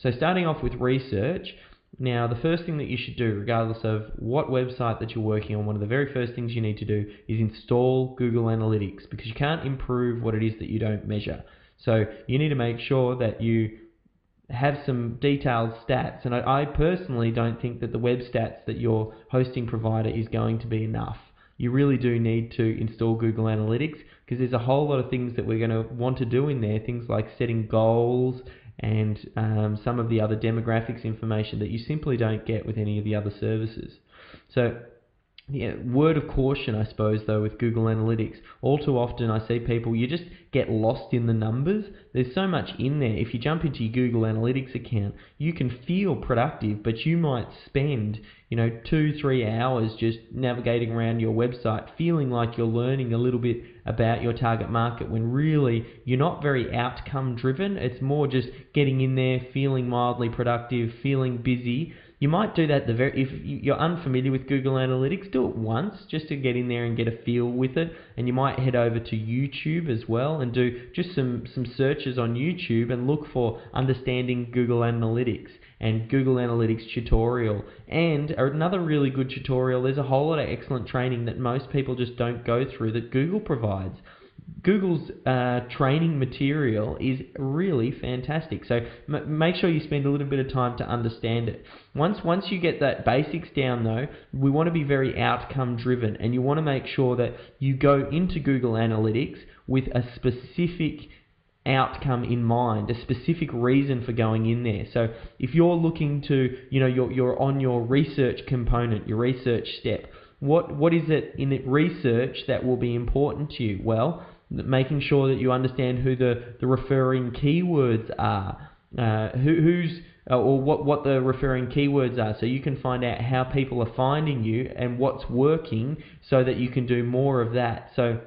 So starting off with research, now the first thing that you should do, regardless of what website that you're working on, one of the very first things you need to do is install Google Analytics, because you can't improve what it is that you don't measure. So you need to make sure that you have some detailed stats, and I personally don't think that the web stats that your hosting provider is going to be enough. You really do need to install Google Analytics, because there's a whole lot of things that we're going to want to do in there, things like setting goals and some of the other demographics information that you simply don't get with any of the other services. So yeah, word of caution, I suppose, though, with Google Analytics. All too often I see people, you just get lost in the numbers. There's so much in there. If you jump into your Google Analytics account, you can feel productive, but you might spend 2-3 hours just navigating around your website, feeling like you're learning a little bit about your target market, when really you're not very outcome driven. It's more just getting in there, feeling mildly productive, feeling busy. You might do that if you're unfamiliar with Google Analytics, do it once just to get in there and get a feel with it. And you might head over to YouTube as well and do just some searches on YouTube and look for understanding Google Analytics and Google Analytics tutorial. And another really good tutorial, there's a whole lot of excellent training that most people just don't go through that Google provides. Google's training material is really fantastic, so make sure you spend a little bit of time to understand it. Once you get that basics down though, we want to be very outcome driven, and you want to make sure that you go into Google Analytics with a specific outcome in mind, a specific reason for going in there. So if you're looking to, you're on your research component, your research step, what is it in research that will be important to you? Well, making sure that you understand who the referring keywords are, what the referring keywords are, so you can find out how people are finding you and what's working, so that you can do more of that. So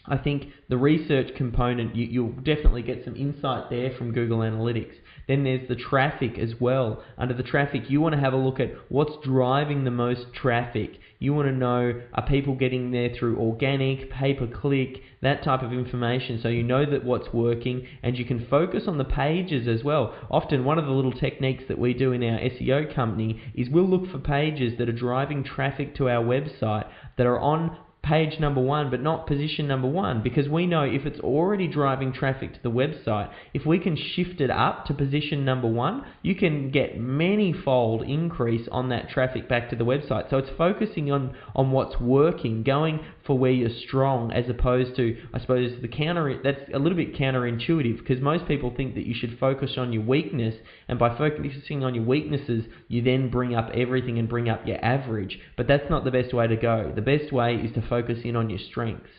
I think the research component, you'll definitely get some insight there from Google Analytics. Then there's the traffic as well. Under the traffic, you want to have a look at what's driving the most traffic. You want to know, are people getting there through organic, pay-per-click, that type of information, so you know that what's working, and you can focus on the pages as well. Often one of the little techniques that we do in our SEO company is we'll look for pages that are driving traffic to our website that are on page number 1 but not position number 1, because we know if it's already driving traffic to the website, if we can shift it up to position number 1, you can get many-fold increase on that traffic back to the website. So it's focusing on what's working, going for where you're strong, as opposed to, I suppose, that's a little bit counterintuitive, because most people think that you should focus on your weakness, and by focusing on your weaknesses, you then bring up everything and bring up your average. But that's not the best way to go. The best way is to focus in on your strengths.